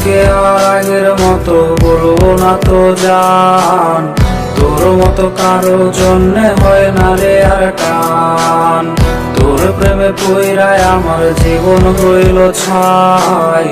আজকে আর আগের মতো বলবো না তো জান, তোর মতো কারো জন্যে হয় না রে আর টান। তোর প্রেমে পইরায় আমার জীবন হইল ছাই,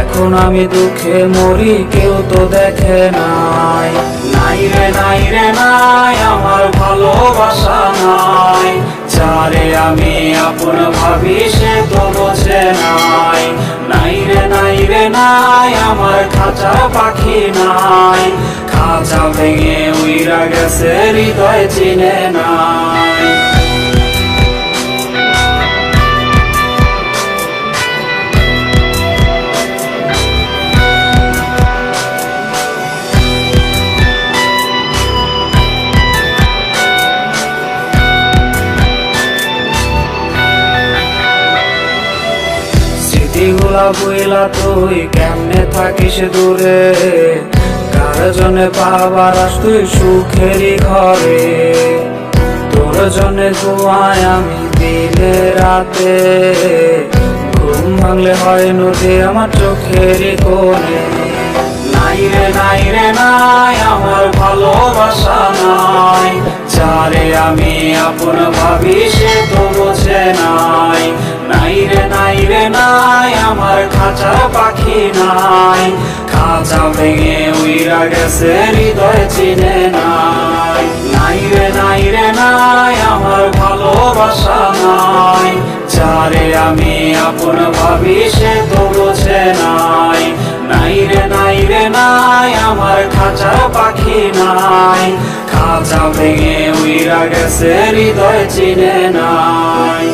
এখন আমি দুঃখে মরি কেউ তো দেখে নাই। নাই রে নাই রে নাই আমার ভালোবাসা নাই, যারে আমি আপন ভাবি সে তো বোঝে নাই। নাই রে নাই রে নাই আমার খাঁচা পাখি নাই, খাঁচা ভেঙে উইরা গেছে হৃদয় চিনে নাই। স্মৃতিগুলা বইলা তুই কেমনে থাকিস দূরে, কার জন্যে পাবার আস তুই সুখেরই ঘরে। তোর জন্যে ঘুমায় আমি দিনে রাতে, ঘুম ভাঙলে হয় নদী আমার চোখেরই কোণে। নাই রে নাই রে নাই আমার ভালোবাসা নাই, যারে আমি আপন ভাবি সে তো বোঝে নাই। নাই রে নাই রে নাই আমার খাঁচা পাখি নাই, খাঁচা ভেঙে উইরা গেছে হৃদয় চিনে নাই। নাই রে নাই রে নাই আমার ভালোবাসা নাই, যারে আমি আপন ভাবি সে তো বোঝে নাই। নাই রে নাই রে নাই আমার খাঁচা পাখি নাই, খাঁচা ভেঙে উইরা গেছে হৃদয় চিনে নাই।